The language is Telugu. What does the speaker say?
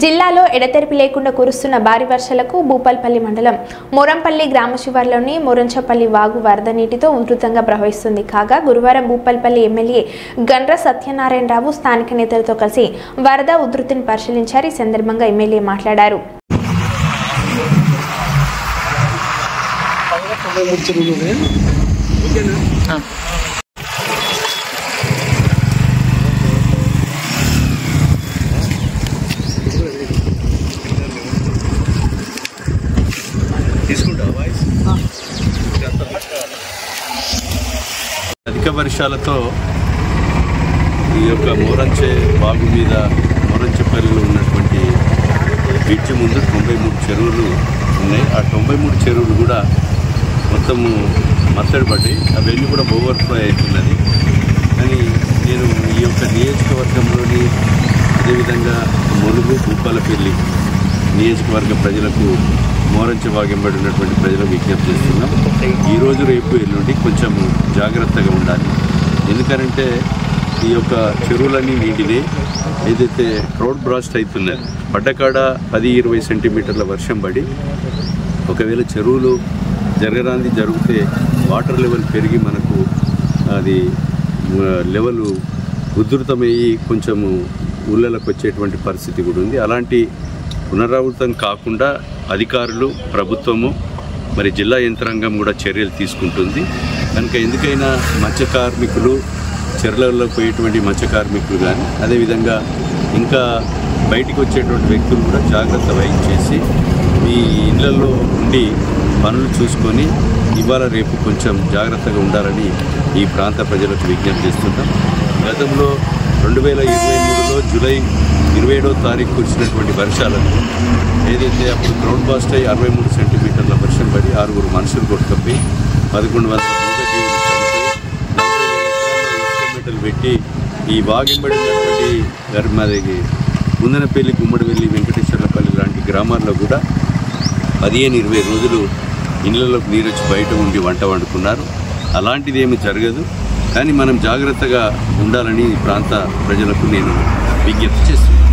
జిల్లాలో ఎడతెరిపి లేకుండా కురుస్తున్న భారీ వర్షాలకు భూపాల్పల్లి మండలం మోరంపల్లి గ్రామ శివార్లోని మోరంచపల్లి వాగు వరద నీటితో ఉధృతంగా ప్రవహిస్తుంది. కాగా గురువారం భూపాల్పల్లి ఎమ్మెల్యే గండ్ర సత్యనారాయణరావు స్థానిక నేతలతో కలిసి వరద ఉధృతిని పరిశీలించారు. ఈ సందర్భంగా ఎమ్మెల్యే మాట్లాడారు. అధిక వర్షాలతో ఈ యొక్క మోరంచె వాగు మీద మోరంచెపల్లిలో ఉన్నటువంటి బ్రిడ్జి ముందు 93 చెరువులు ఉన్నాయి. ఆ 93 చెరువులు కూడా మొత్తము మత్తడి పడ్డాయి. అవన్నీ కూడా ఓవర్ఫ్లో అవుతున్నది. కానీ నేను ఈ యొక్క నియోజకవర్గంలోని అదేవిధంగా ములుగు భూపాలపల్లి నియోజకవర్గ ప్రజలకు మోరంచె వాగెంబడి ఉన్నటువంటి ప్రజలకు విజ్ఞప్తి చేస్తున్నాం. ఈరోజు రేపు ఎల్లుండి కొంచెం జాగ్రత్తగా ఉండాలి. ఎందుకంటే ఈ యొక్క చెరువులన్నీ నీటిని ఏదైతే రోడ్ బ్రాస్ట్ అవుతున్నది పడ్డకాడ 10-20 సెంటీమీటర్ల వర్షం పడి ఒకవేళ చెరువులు జరగరాంది జరిగితే వాటర్ లెవెల్ పెరిగి మనకు అది లెవెల్ ఉధృతమయ్యి కొంచెము ఊళ్ళలోకి వచ్చేటువంటి పరిస్థితి కూడా ఉంది. అలాంటి పునరావృతం కాకుండా అధికారులు ప్రభుత్వము మరి జిల్లా యంత్రాంగం కూడా చర్యలు తీసుకుంటుంది. కనుక ఎందుకైనా మత్స్య కార్మికులు చెరువులలో పోయేటువంటి మత్స్య కార్మికులు కానీ అదేవిధంగా ఇంకా బయటికి వచ్చేటువంటి వ్యక్తులు కూడా జాగ్రత్త వహించేసి మీ ఇళ్లలో ఉండి పనులు చూసుకొని ఇవాళ రేపు కొంచెం జాగ్రత్తగా ఉండాలని ఈ ప్రాంత ప్రజలకు విజ్ఞప్తి చేస్తున్నాం. గతంలో 2023లో జూలై 27వ తారీఖు కురిసినటువంటి వర్షాలను ఏదైతే అప్పుడు గ్రౌండ్ బాస్ట్ అయ్యి 63 సెంటీమీటర్ల వర్షం పడి 6 మనుషులు కొట్టుకపోయి 1100 మూగజీవులు చనిపోయి 40,000 ఎకరాల్లో పెట్టి ఈ వాగెంబడినటువంటి మాది ముందనపల్లి గుమ్మడివెల్లి వెంకటేశ్వర్లపల్లి లాంటి గ్రామాల్లో కూడా 15-20 రోజులు ఇళ్లలోకి నీరు వచ్చి బయట ఉండి వంట వండుకున్నారు. అలాంటిది ఏమీ జరగదు. కానీ మనం జాగ్రత్తగా ఉండాలని ఈ ప్రాంత ప్రజలకు నేను విజ్ఞప్తి చేస్తున్నాను.